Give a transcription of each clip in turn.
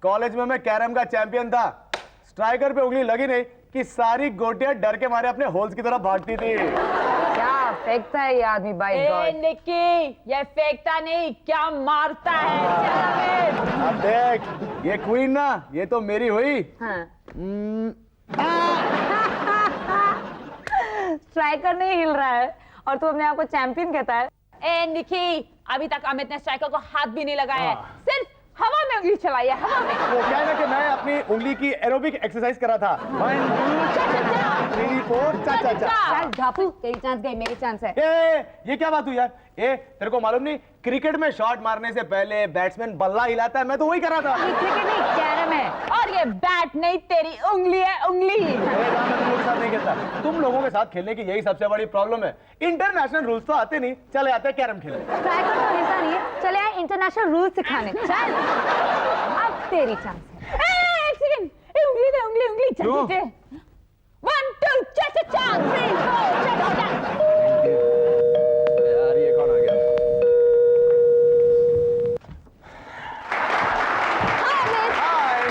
College में मैं carrom का चैंपियन था। स्ट्राइकर पे उंगली लगी नहीं कि सारी गोटियां डर के मारे अपने होल्स की तरफ भागती थी। क्या फेंकता है ये आदमी बाय गॉड। निक्की, ये फेंकता नहीं, क्या मारता है। अब देख, ये क्वीन ना, ये तो मेरी हुई। हाँ। स्ट्राइकर नहीं हिल रहा है और तू अपने आप को चैंपियन कहता है। ए निक्की, अभी तक अमित ने स्ट्राइकर को हाथ भी नहीं लगाया है, सिर्फ हवा में उंगली चलाई है, हवा में। वो क्या है ना कि मैं अपनी उंगली की एरोबिक एक्सरसाइज कर रहा था। 1 2 3 4 चा चा चा। चल ढापू, तेरी चांस गई, मेरी चांस है। ये क्या बात हुई यार? तेरे को मालूम नहीं, क्रिकेट में शॉट मारने से पहले बैट्समैन बल्ला हिलाता है, मैं तो वही कर रहा था। ये क्रिकेट नहीं, कैरम है। और ये बैट नहीं, तेरी उंगली है, उंगली। मैं तुम लोगों के साथ नहीं खेलता। तुम लोगों के साथ खेलने की यही सबसे बड़ी प्रॉब्लम है। इंटरनेशनल रूल्स तो आते नहीं, चले आते हैं कैरम खेलने। स्ट्राइकर तो हिलता नहीं है, चले आए इंटरनेशनल रूल सिखाने। चल अब तेरी चांस है। एक सेकंड, उंगली दे, उंगली, उंगली। क्यों? 1 2 चा चा चा 3 4 चा चा चा। यार ये कौन आ गया? हाय।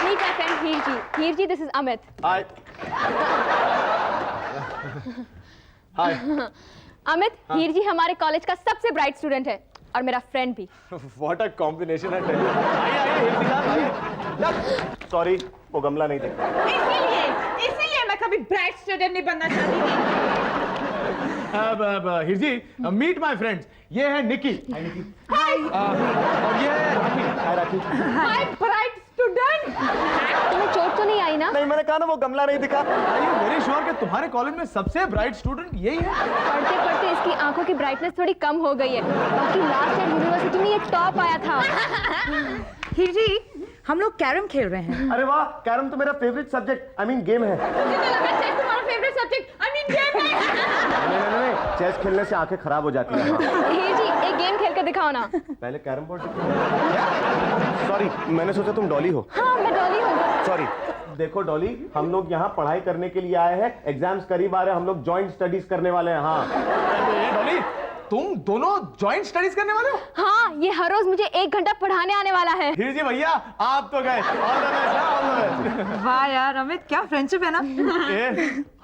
Meet my friend Hirji. Hirji, this is Amit. Hi. Hi. Amit, Hirji हमारे कॉलेज का सबसे ब्राइट स्टूडेंट है और मेरा फ्रेंड भी। What a combination है। आइए हिरजी साहब आइए। सॉरी, वो गमला नहीं देखा। इसीलिए मैं कभी ब्राइट स्टूडेंट नहीं बनना चाहती थी। अब हिरजी, मीट माय फ्रेंड्स। ये है निकी। हाय निकी। हाय। और ये है Rakhi. Hi Rakhi. My bright student. तुम्हें चोट तो नहीं आई ना? नहीं, मैंने कहा ना वो गमला नहीं दिखा। Are you very sure कि तुम्हारे कॉलेज में सबसे ब्राइट स्टूडेंट यही है? पढ़ते पढ़ते इसकी आंखों की ब्राइटनेस थोड़ी कम हो गई है, बाकी लास्ट ईयर यूनिवर्सिटी में ये टॉप आया था। हिरजी, हम लोग कैरम खेल रहे हैं। अरे वाह, कैरम तो मेरा favourite subject, I mean game है। मुझे तो लगा चेस तुम्हारा favourite subject, I mean game है। नहीं, चेस खेलने से आंखें खराब हो जाती हैं। हिरजी, एक गेम खेल कर दिखाओ ना। पहले कैरम बोर्ड। सॉरी, मैंने सोचा तुम डॉली हो। हाँ, मैं डॉली हूँ। सॉरी। देखो डॉली, हम लोग यहाँ पढ़ाई करने के लिए आए हैं। एग्जाम्स करीब आ रहे हैं, हम लोग जॉइंट स्टडीज करने वाले हैं। हाँ डॉली, तुम दोनों जॉइंट स्टडीज करने वाले हो? हाँ, ये हर रोज मुझे 1 घंटा पढ़ाने आने वाला है। हिरजी भैया, आप तो गए। All the best, all the best. वाह यार अमित, क्या फ्रेंडशिप है ना।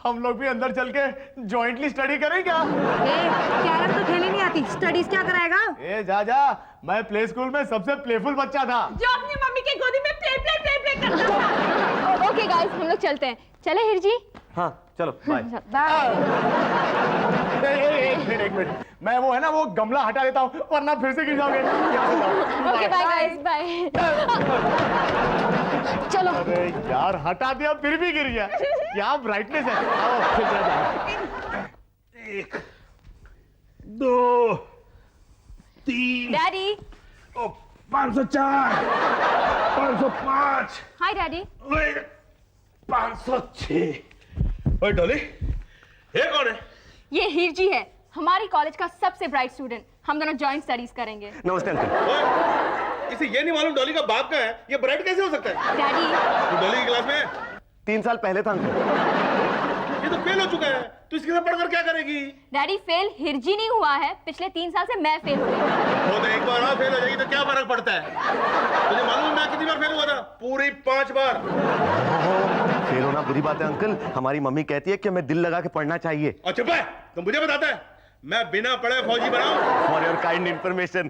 हम लोग भी अंदर चल के जॉइंटली स्टडी करें क्या? कैरम तो खेली नहीं आती, स्टडीज क्या कराएगा? जा, मैं प्ले स्कूल में सबसे प्लेफुल बच्चा था। जो अपनी मम्मी की गोदी में प्ले करता था। ओके गाइस, हम लोग चलते हैं। चले हिरजी? हाँ, चलो बाय। एक मिनट, मैं वो है ना वो गमला हटा देता हूँ, वरना फिर से गिर जाओगे। यहाँ से जाओ। Okay bye guys, bye. चलो। अरे यार, हटा दिया फिर भी गिर गया। क्या ब्राइटनेस है। आओ फिर से जाओ। 1 2 3 डैडी। 504 505 हाय डैडी। 506। ओए डॉली, ये कौन है? ये हिरजी है, हमारी कॉलेज का सबसे ब्राइट स्टूडेंट। हम दोनों जॉइंट स्टडीज करेंगे। नमस्ते अंकल। इसे ये नहीं मालूम डॉली का बाप का है, ये ब्राइट कैसे हो सकता है? डैडी। तू डॉली की क्लास में है? 3 साल पहले था अंकल। ये तो फेल हो चुका है, तू इसके साथ पढ़कर क्या करेगी? डैडी, फेल हिरजी नहीं हुआ है, पिछले 3 साल से मैं फेल हो गई हूँ। खुद एक बार और फेल हो जाएगी तो क्या फर्क पड़ता है? तुझे मालूम है मैं कितनी बार फेल हुआ था? पूरी 5 बार। फेल होना बुरी बात है अंकल, हमारी मम्मी कहती है कि हमें दिल लगा के पढ़ना चाहिए। और चुप है, तुम मुझे बताता है मैं बिना पढ़े फौजी बनाऊं? फॉर योर काइंड इन्फॉर्मेशन,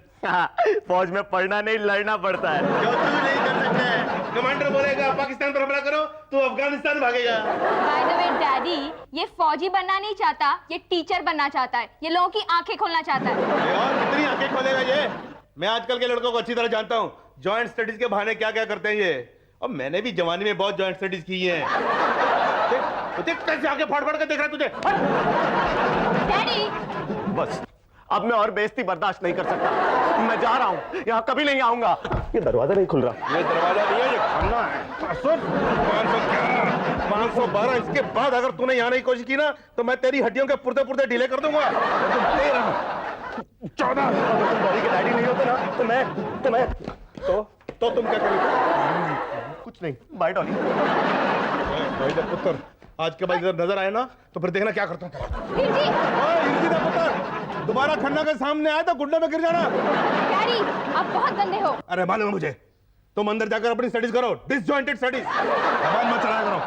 फौज में पढ़ना नहीं, लड़ना पड़ता है। जो तू नहीं कर सकता है, कमांडर बोलेगा पाकिस्तान पर हमला करो, तू अफगानिस्तान भागेगा। बाय द वे डैडी, ये फौजी बनना नहीं चाहता, ये टीचर बनना चाहता है। ये लोगों की आंखें खोलना चाहता है। और कितनी आंखें खोलेगा ये? मैं आजकल के लड़कों को अच्छी तरह जानता हूँ, जॉइंट स्टडीज के बहाने क्या क्या करते हैं ये। और मैंने भी जवानी में बहुत जॉइंट स्टडीज की है। देख कैसे आगे फाड़ फाड़ के देख रहा है तुझे। डैडी। बस, अब मैं और बेइज्जती बर्दाश्त नहीं कर सकता। मैं जा रहा हूँ, यहाँ कभी नहीं आऊंगा। ये दरवाजा नहीं खुल रहा। ये दरवाजा नहीं है, ये खाना है। 512। इसके बाद अगर तूने यहाँ आने की कोशिश की ना तो मैं तेरी हड्डियों के पुर्ते पुर्ते ढीले कर दूंगा। 14। अगर तुम डॉली के डैडी नहीं होते ना तो तुम क्या करोगे? कुछ नहीं। बाय डॉली। भाई जब पुत्र आज के बाद इधर नजर आए ना तो फिर देखना क्या करता हूँ। हिरजी। पुत्र दोबारा खन्ना के सामने आए तो गुंडे में गिर जाना। डैडी, आप बहुत गंदे हो। अरे मालूम है मुझे, तुम अंदर जाकर अपनी स्टडीज करो, डिसजॉइंटेड स्टडीज। जबान मत चलाया करो।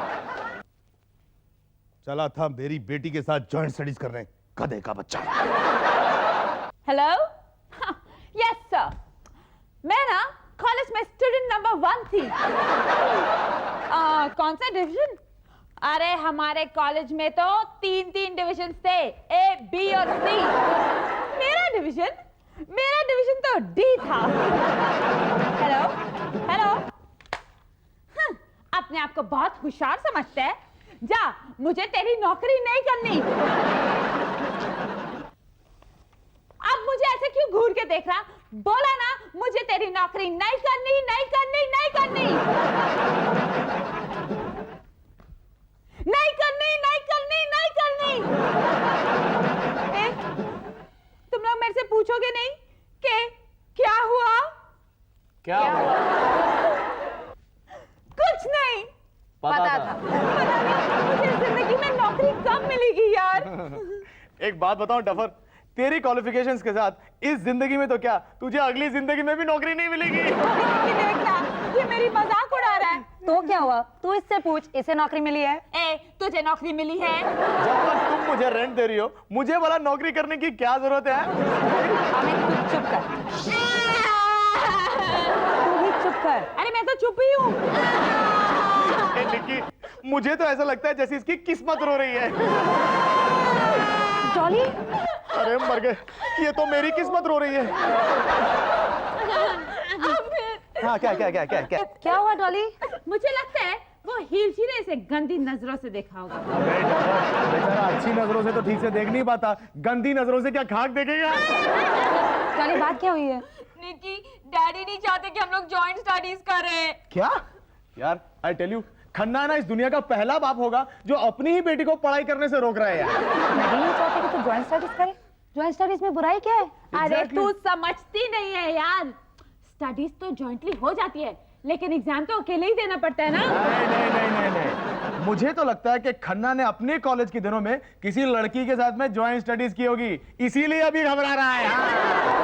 चला था मेरी बेटी के साथ जॉइंट स्टडीज करने, गधे का बच्चा। हेलो, यस सर, मैं ना कॉलेज में स्टूडेंट नंबर 1 थी। कौन सा डिवीजन? अरे हमारे कॉलेज में तो 3 डिवीजन थे, ए, बी और सी। मेरा डिवीजन तो डी था। हेलो हेलो, अपने आप को बहुत होशियार समझते हैं? जा, मुझे तेरी नौकरी नहीं करनी। अब मुझे ऐसे क्यों घूर के देख रहा? बोला ना, मुझे तेरी नौकरी नहीं करनी, नहीं करनी, नहीं करनी, नहीं करनी, नहीं करनी, नहीं करनी। तुम लोग मेरे से पूछोगे नहीं कि क्या हुआ? क्या हुआ? कुछ नहीं। पता था। पता नहीं मुझे जिंदगी में नौकरी कब मिलेगी यार। एक बात बताऊं डफर, तेरी क्वालिफिकेशंस के साथ इस जिंदगी में तो क्या, तुझे अगली जिंदगी में भी नौकरी नहीं मिलेगी। देखना, ये मेरी मजाक उड़ा रहा है। तो क्या हुआ? तू इससे पूछ, इसे नौकरी मिली है? ए, तुझे नौकरी मिली है? जब तक तुम मुझे रेंट दे रही हो, मुझे भला नौकरी करने की क्या जरूरत है? अमित तू चुप कर, तू भी चुप कर। अरे मैं तो चुप ही हूँ। ए, निक्की, मुझे तो ऐसा लगता है जैसे इसकी किस्मत रो रही है। डॉली, अरे मर गए, ये तो मेरी किस्मत रो रही है। हाँ, क्या हुआ डॉली? मुझे लगता है वो हीलची ने इसे गंदी नजरों से देखा होगा। बेचारा अच्छी नजरों से तो ठीक से देख नहीं पाता, गंदी नजरों से क्या खाक देखेगा? डॉली, बात क्या हुई है? निकी, डैडी नहीं चाहते कि हम लोग जॉइंट स्टडीज करें। क्या यार, आई टेल यू, खन्ना ना इस दुनिया का पहला बाप होगा जो अपनी ही बेटी को पढ़ाई करने से रोक रहा है यार। मैं नहीं चाहती कि तू जॉइंट स्टडीज करे। जॉइंट स्टडीज में बुराई क्या है? अरे Exactly. तू समझती नहीं है यार, स्टडीज तो जॉइंटली हो जाती है, लेकिन एग्जाम तो अकेले ही देना पड़ता है ना। नहीं, मुझे तो लगता है कि खन्ना ने अपने कॉलेज के दिनों में किसी लड़की के साथ में जॉइंट स्टडीज की होगी, इसीलिए अभी घबरा रहा है।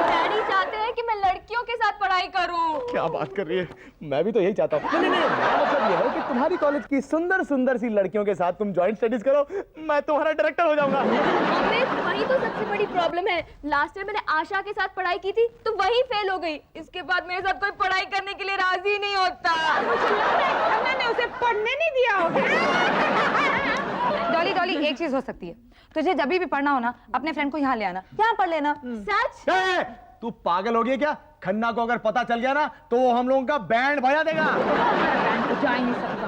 डैडी चाहते हैं कि मैं लड़कियों के साथ पढ़ाई करूं। क्या बात कर रही है, मैं भी तो यही चाहता हूँ। नहीं, मेरा मतलब ये है कि तुम्हारी कॉलेज की सुंदर सुंदर सी लड़कियों के साथ तुम जॉइंट स्टडीज करो, मैं तुम्हारा डायरेक्टर हो जाऊंगा। अमित, वही तो सबसे बड़ी प्रॉब्लम है। लास्ट ईयर मैंने आशा के साथ पढ़ाई की थी तो वही फेल हो गई। इसके बाद मेरे साथ कोई पढ़ाई करने के लिए राजी नहीं होता। मुझे लगता है खन्ना ने उसे पढ़ने नहीं दिया होगा। डॉली, एक चीज हो सकती है, तुझे जब भी पढ़ना हो ना, अपने फ्रेंड को यहाँ ले आना, यहाँ पढ़ लेना। सच? ए, तू पागल हो गई क्या? खन्ना को अगर पता चल गया ना तो वो हम लोगों का बैंड बजा देगा। बैंड तो जा ही नहीं सकता।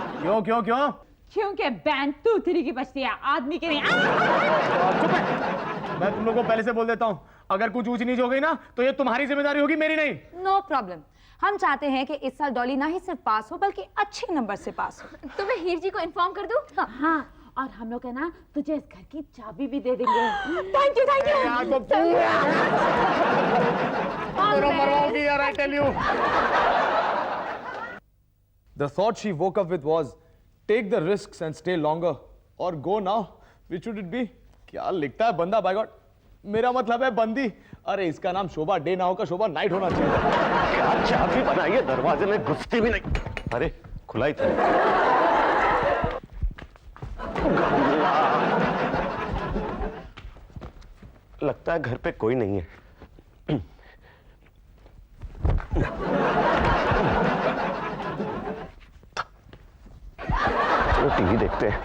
क्यों? क्योंकि बैंड तू थ्री की बजती है, आदमी की नहीं। चुप है, मैं तुम लोगों को पहले से बोल देता हूँ, अगर कुछ ऊंच नीच हो गई ना तो ये तुम्हारी जिम्मेदारी होगी, मेरी नहीं। नो प्रॉब्लम, हम चाहते हैं कि इस साल डॉली ना ही सिर्फ पास हो बल्कि अच्छे नंबर से पास हो। तो मैं हीर जी को इन्फॉर्म कर दूं? हाँ, और हम लोग है ना तुझे इस घर की चाबी भी दे देंगे। Thank you. यार तो मरवाओगी यार, I tell you. The thought she woke up with was, take the risks and stay longer, or go now. Which should it be? क्या लिखता है बंदा, by God? मेरा मतलब है बंदी। अरे इसका नाम शोभा डे ना होकर शोभा नाइट होना चाहिए। क्या चाबी बनाई है, दरवाजे में घुसती भी नहीं। अरे खुला ही था। लगता है घर पे कोई नहीं है। चलो टीवी देखते हैं।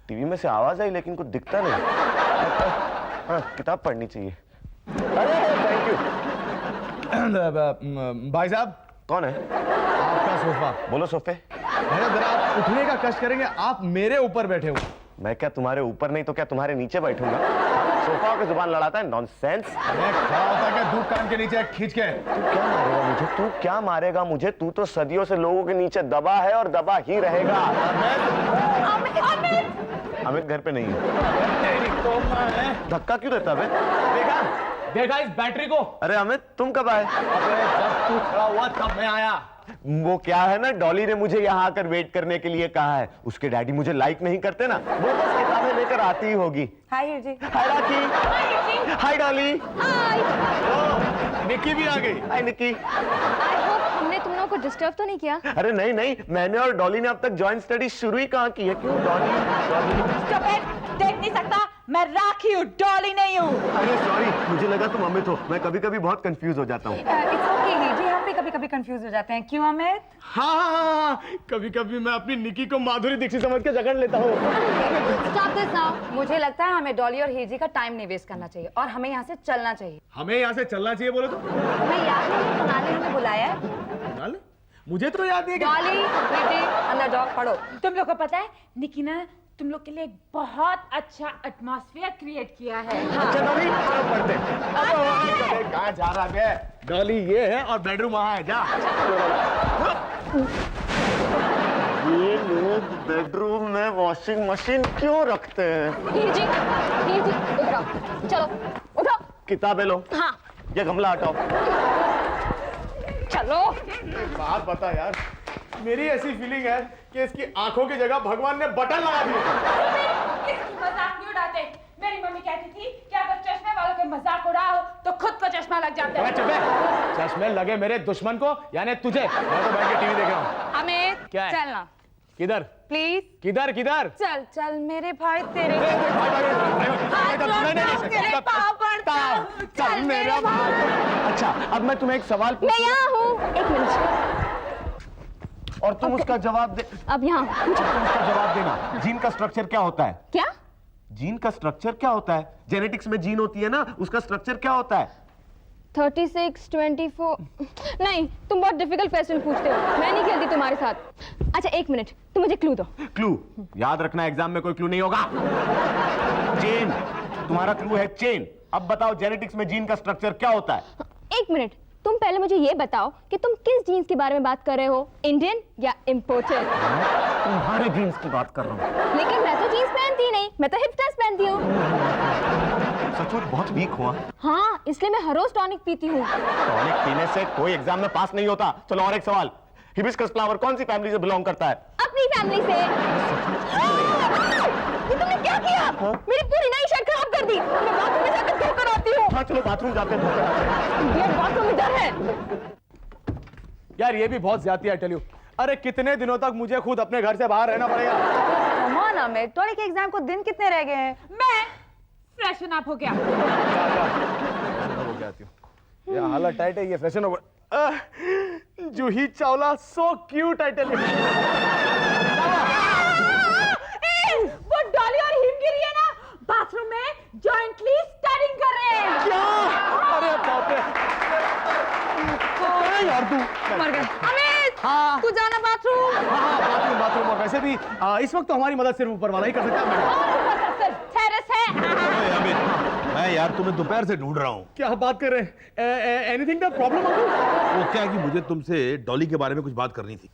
टीवी में से आवाज आई लेकिन कुछ दिखता नहीं। लगता है हाँ, किताब पढ़नी चाहिए। अरे थैंक यू। भाई साहब, कौन है? आपका सोफा। बोलो सोफे। जरा आप उठने का कष्ट करेंगे, आप मेरे ऊपर बैठे हो। मैं क्या तुम्हारे ऊपर नहीं तो क्या तुम्हारे नीचे बैठूंगा? सोफा की जुबान लड़ाता है, नॉनसेंस। मैं खड़ा होता कि धूप कान के नीचे खींच के। तू क्या मारेगा मुझे? तू तो सदियों से लोगों के नीचे दबा है और दबा ही रहेगा। अमित घर पे नहीं है। धक्का क्यों देता है? देखा, देखा इस बैटरी को? अरे अमित तुम कब आए? अबे जब तू खड़ा हुआ तब मैं आया। वो क्या है ना, डॉली ने मुझे यहाँ आकर वेट करने के लिए कहा है। उसके डैडी मुझे लाइक नहीं करते ना, वो बस किताबें लेकर आती ही होगी। हाय हीर जी। हाय राखी। हाय डॉली। निक्की भी आ गई। हाय निक्की। आई होप हमने तुम लोगों को डिस्टर्ब तो नहीं किया। अरे नहीं नहीं, मैंने और डॉली ने अब तक जॉइंट स्टडी शुरू ही कहाँ की है। क्यों डॉली? देख नहीं सकता, मैं राखी हूँ, डॉली नहीं हूँ। अरे सॉरी, मुझे लगा तुम अमित हो। मैं कभी कभी बहुत कंफ्यूज हो जाता हूँ। इट्स ओके हीर जी, हम भी कभी कभी कंफ्यूज हो जाते हैं। क्यों अमित? हाँ, कभी कभी मैं अपनी निक्की को माधुरी दीक्षित समझ के जकड़ लेता हूँ। Stop this now. मुझे लगता है हमें डॉली और हीर जी का टाइम नहीं वेस्ट करना चाहिए और हमें यहाँ से चलना चाहिए। हमें यहाँ से चलना चाहिए बोले तो? हमें याद नहीं, कुणाल ने हमें बुलाया है। कुणाल? मुझे तो याद नहीं है कि... डॉली, हीर जी, अंदर जाओ, पढ़ो। तुम लोग को पता है निकी ने तुम लोग के लिए एक बहुत अच्छा एटमॉस्फेयर क्रिएट किया है। अच्छा डॉली, चलो पढ़ते हैं। कहाँ जा रहा है? डॉली ये है और बेडरूम वहाँ है, जा। ये लोग बेडरूम में वॉशिंग मशीन क्यों रखते हैं? हीर जी इधर आओ, चलो उठो। किताबें लो। हाँ ये गमला हटाओ। चलो। बात बता यार, मेरी ऐसी फीलिंग है कि इसकी आंखों की जगह भगवान ने बटन लगा दिए। इसकी मजाक नहीं उड़ाते। मेरी मम्मी कहती थी कि अगर चश्मे वालों के मजाक उड़ाओ तो खुद को चश्मा लग जाता है। चुप है। चश्मे लगे मेरे दुश्मन को, यानी तुझे। मैं तो बैठ के टीवी देख रहा हूँ। अमित, क्या है? चलना किधर? प्लीज। किधर किधर? चल चल मेरे भाई, तेरे चल मेरा भाई। अच्छा, अब मैं तुम्हें एक सवाल मैं यहाँ हूँ, एक मिनट। और तुम उसका जवाब दे। अब यहाँ उसका जवाब देना। जीन का स्ट्रक्चर क्या होता है? क्या? जीन का स्ट्रक्चर क्या होता है? जेनेटिक्स में जीन होती है ना, उसका स्ट्रक्चर क्या होता है? 36, 24। नहीं, तुम बहुत डिफिकल्ट क्वेश्चन पूछते हो, मैं नहीं खेलती तुम्हारे साथ। अच्छा एक मिनट, तुम मुझे क्लू दो। क्लू? याद रखना, एग्जाम में कोई क्लू नहीं होगा। चेन। तुम्हारा क्लू है चेन। अब बताओ जेनेटिक्स में जीन का स्ट्रक्चर क्या होता है? एक मिनट, तुम पहले मुझे ये बताओ कि तुम किस जीन्स के बारे में बात कर रहे हो, इंडियन या इम्पोर्टेड? तुम्हारे जीन्स की बात कर रहा हूँ। लेकिन मैं तो जीन्स पहनती ही नहीं, मैं तो हिपस्टर्स पहनती हूँ। सचमुच बहुत वीक हुआ। हाँ, इसलिए मैं हर रोज टॉनिक पीती हूँ। टॉनिक पीने से कोई एग्जाम में पास नहीं होता। चलो और एक सवाल। हिबिस्कस फ्लावर कौन सी फैमिली से बिलोंग करता है? अपनी फैमिली से। ये तुमने क्या किया? मेरी पूरी नई शर्ट खराब कर दी। मैं बाथरूम में जाकर धोकर आती हूँ। हाँ चलो बाथरूम जाते हैं, धोकर आते हैं। ये बाथरूम इधर है। यार ये भी बहुत ज्यादा है, टेल यू। अरे कितने दिनों तक मुझे खुद अपने घर से बाहर रहना पड़ेगा? कम ऑन अमित, डॉली के एग्जाम को दिन कितने रह गए हैं? मैं फ्रेशन अप हो गया। ये हालत टाइट है, ये fashion over. Juhi Chawla so cute, I tell you. वो डॉली और हिमगिरी है ना, बाथरूम में जॉइंटली स्टडिंग कर रहे हैं। क्या? अरे बाप रे। अरे यार तू मर गए। अमित, हाँ तू जाना बाथरूम। हाँ, बाथरूम बाथरूम। और वैसे भी इस वक्त तो हमारी मदद सिर्फ ऊपर वाला ही कर सकता है। और ऊपर का सिर्फ टेरेस है। मैं यार तुम्हें दोपहर से ढूंढ रहा हूँ। क्या बात कर रहे हैं? Anything the problem? वो क्या कि मुझे तुमसे डॉली के बारे में कुछ बात करनी थी।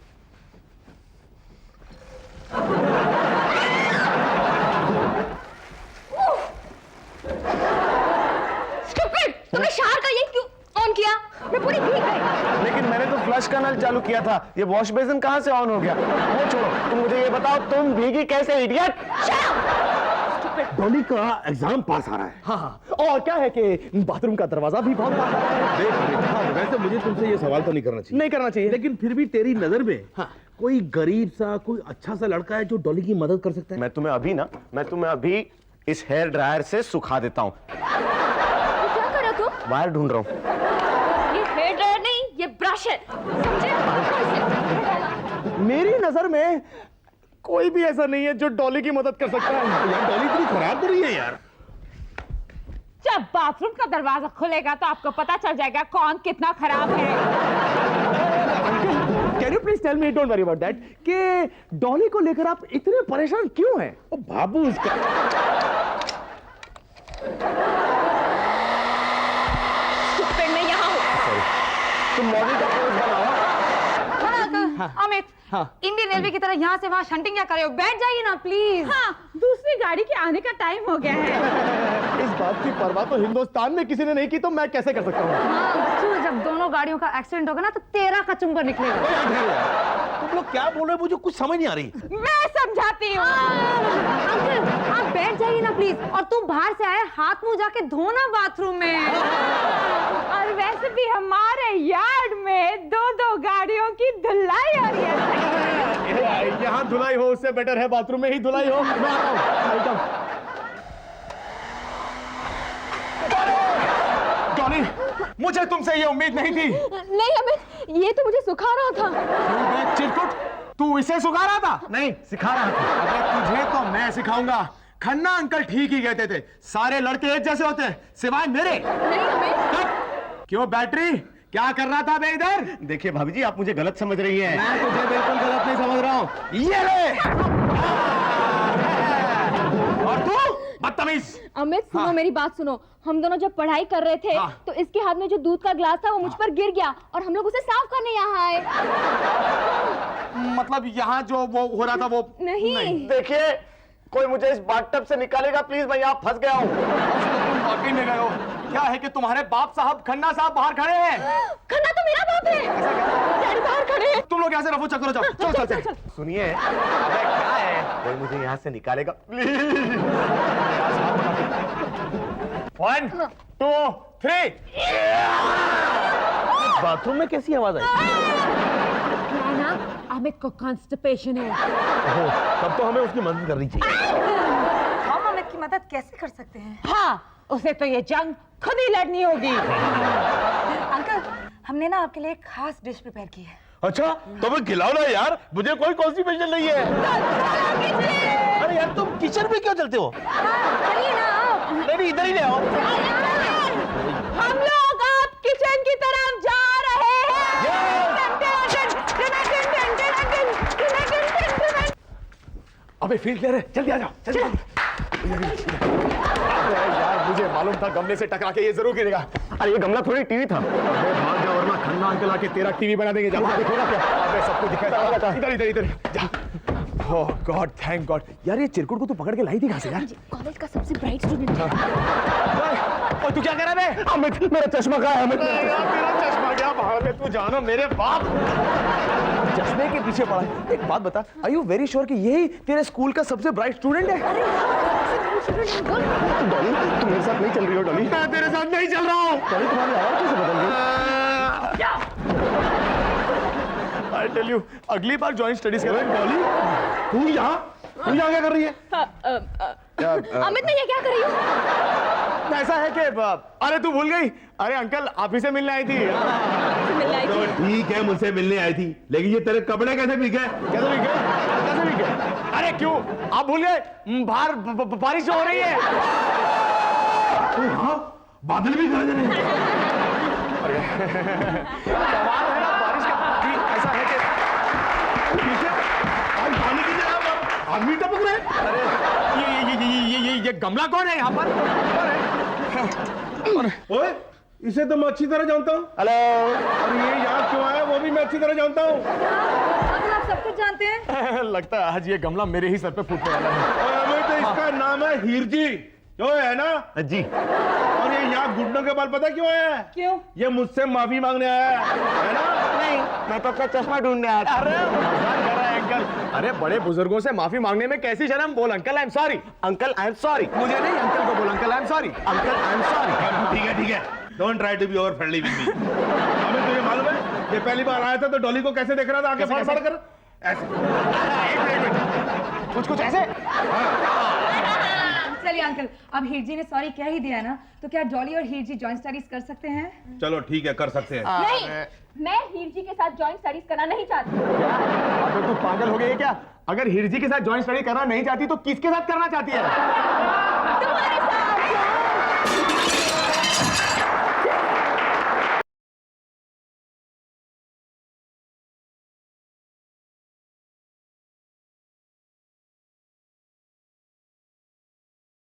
Stupid! तुमने शावर का ये क्यों ऑन किया? मैं पूरी भीग गई। लेकिन मैंने तो फ्लश का नल चालू किया था। ये वॉश बेसिन कहाँ से ऑन हो गया? वो छोड़ो, तुम मुझे ये बताओ, तुम भीगी कैसे, इडियट? डॉली का एग्जाम पास आ रहा है। हाँ, और क्या है कि बाथरूम का दरवाजा भी बहुत पास आ रहा है। देख, वैसे मुझे तुमसे ये सवाल तो नहीं करना चाहिए। नहीं करना चाहिए, लेकिन फिर भी तेरी नजर में कोई गरीब सा, कोई अच्छा सा लड़का है जो डॉली की मदद कर सकता है? मैं तुम्हें अभी इस हेयर ड्रायर से सुखा देता हूँ। क्या कर रहे हो तुम? वायर ढूंढ रहा हूँ। ये हेयर ड्रायर नहीं, ये ब्रश है। समझे? मेरी नजर में कोई भी ऐसा नहीं है जो डॉली की मदद कर सकता है। यार डॉली इतनी खराब तो नहीं है यार। जब बाथरूम का दरवाजा खुलेगा तो आपको पता चल जाएगा कौन कितना खराब है। Can you please tell me, don't worry about that, कि डॉली को लेकर आप इतने परेशान क्यों हैं? ओ बाबू, उसका Stupid, मैं यहाँ हूँ। तुम मॉडल का पोज बनाओ। अमित, इंडियन रेलवे की तरह यहाँ से वहाँ शंटिंग क्या करे हो? बैठ जाइए ना प्लीज। हाँ, दूसरी गाड़ी के आने का टाइम हो गया है। इस बात की परवाह तो हिंदुस्तान में किसी ने नहीं की, तो मैं कैसे कर सकता हूँ? हाँ बच्चों, जब दोनों गाड़ियों का एक्सीडेंट होगा ना तो तेरा कचुम्बर निकलेगा। तुम लोग क्या बोल रहे हो? मुझे कुछ समझ नहीं आ रही। मैं समझाती हूँ। अंकल आप बैठ जाइए ना प्लीज। और तुम बाहर से आए, हाथ मुंह जाके धोना बाथरूम में। और वैसे भी हमारे यार्ड में 2-2 गाड़ियों की धुलाई हो रही है। यहाँ धुलाई हो उससे बेटर है बाथरूम में ही धुलाई हो। मैं आता हूँ। डॉली, मुझे तुमसे ये उम्मीद नहीं थी। नहीं अमित, ये तो मुझे सुखा रहा था। चिरकुट, तू इसे सुखा रहा था? नहीं, सिखा रहा था। अबे तुझे तो मैं सिखाऊंगा। खन्ना अंकल ठीक ही कहते थे, सारे लड़के एक जैसे होते हैं सिवाय मेरे। नहीं अमित। क्यों बैटरी, क्या कर रहा था बे इधर? देखिए भाभी जी, आप मुझे गलत समझ रही हैं। मैं तुझे बिल्कुल गलत नहीं समझ रहा हूँ। ये ले। और तू बदतमीज। अमित सुनो, मेरी बात सुनो। हम दोनों जब पढ़ाई कर रहे थे तो इसके हाथ में जो दूध का ग्लास था वो मुझ पर गिर गया और हम लोग उसे साफ करने यहाँ आए। मतलब यहाँ जो वो हो रहा था वो नहीं। देखिए, कोई मुझे इस बाथटब से निकालेगा प्लीज, मैं यहाँ फंस गया हूँ। तुम वाकई में गए हो। क्या है कि तुम्हारे बाप साहब खन्ना साहब बाहर खड़े हैं। खन्ना तो मेरा बाप है। डैडी बाहर खड़े हैं। तुम लोग यहाँ से रफू चक्कर हो जाओ। चल चल चल। सुनिए, अबे क्या है, कोई मुझे यहाँ से निकालेगा प्लीज। 1 2 3। बाथरूम में कैसी आवाज आई? ना, अमित को कॉन्स्टिपेशन है। तब तो हमें उसकी मदद करनी चाहिए। हम अमित की मदद कैसे कर सकते हैं? हाँ, उसे तो ये जंग खुद ही लड़नी होगी। अंकल, हमने ना आपके लिए एक खास डिश प्रिपेयर की है। अच्छा, तो मैं खिलाओ ना यार, मुझे कोई कॉन्स्टिपेशन नहीं है। अरे यार, तुम किचन में क्यों चलते हो? चलिए ना आप। नहीं, इधर ही ले आओ। हम लोग आप किचन की तरफ जा रहे हैं। अबे फील्ड क्लियर है, जल्दी आ जाओ। जल्दी यार, मुझे मालूम था गमले से टकरा के ये जरूर गिरेगा। अरे ये गमला थोड़ी टीवी था। अबे भाग जा वरना खन्ना अंकल आके तेरा टीवी बना देंगे। जा दिखेगा क्या? अबे सबको दिखाएगा। इधर इधर इधर जा। ओह गॉड, थैंक गॉड। यार ये चिरकुट को तू पकड़ के लाई थी कहां से यार? कॉलेज का सबसे ब्राइट स्टूडेंट है। ओए तू क्या कर रहा है? अमित, मेरा चश्मा कहाँ है? अमित, यार तेरा चश्मा गया बाहर में। तू जानो मेरे बाप चश्मे के पीछे पड़ा है। एक बात बता, आर यू वेरी श्योर कि यही तेरे स्कूल का सबसे ब्राइट स्टूडेंट है? डॉली, तुम मेरे साथ नहीं चल रही हो डॉली? मैं तेरे साथ नहीं चल रहा हूँ। डॉली, तुम्हारी आवाज कैसे बदल गई? I tell you, अगली बार जॉइंट स्टडीज करें। डॉली, तू यहाँ क्या कर रही है? अमित मैं ये क्या कर रही हूँ? ऐसा है कि अरे तू भूल गई? अरे अंकल आप ही से मिलने आई थी। मिलने आई तो थी। ठीक है, मुझसे मिलने आई थी, लेकिन ये तेरे कपड़े कैसे भीगे? कैसे भीग गए? कैसे भीग गए? अरे क्यों, आप भूल गए? बाहर बारिश हो रही है। हाँ, बादल भी गरज रहे हैं। कमाल है ना बारिश का। ऐसा है कि पीछे आज पानी की जगह आदमी टपक रहे हैं। अरे ये गमला कौन है यहाँ पर? ओए, इसे तो मैं अच्छी तरह जानता हूँ। हेलो। और ये यहाँ क्यों आया वो भी मैं अच्छी तरह जानता हूँ। अंकल आप सब कुछ जानते हैं। लगता है आज ये गमला मेरे ही सर पे फूटने वाला है। और हमें तो इसका नाम है हीरजी, जो है ना जी। और ये यहाँ घुटनों के बाल पता क्यों आया है? क्यों? ये मुझसे माफी मांगने आया है ना? नहीं, मैं तो अपना चश्मा ढूंढने आया था। अरे मजाक कर रहा है अंकल। अरे बड़े बुजुर्गों से माफी मांगने में कैसी शर्म? बोल uncle I am sorry. Uncle I am sorry. मुझे नहीं, अंकल को बोल uncle I am sorry. Uncle I am sorry. ठीक है, don't try to be over friendly with me. हमें तुझे मालूम है, ये पहली बार आया था तो डॉली को कैसे देख रहा था? आगे फाड़ फाड़ कर ऐसे। एक मिनट, कुछ ऐसे। चलिए अंकल, अब हीरजी ने सॉरी कह ही दिया ना, तो क्या डॉली और हीरजी जॉइंट स्टडीज कर सकते हैं? चलो ठीक है, कर सकते हैं। नहीं, मैं हीरजी के साथ जॉइंट स्टडीज करना नहीं चाहती। अबे तू पागल हो गई है क्या? अगर हिरजी के साथ जॉइंट स्टडी करना नहीं चाहती तो किसके साथ करना चाहती है? तुम्हारे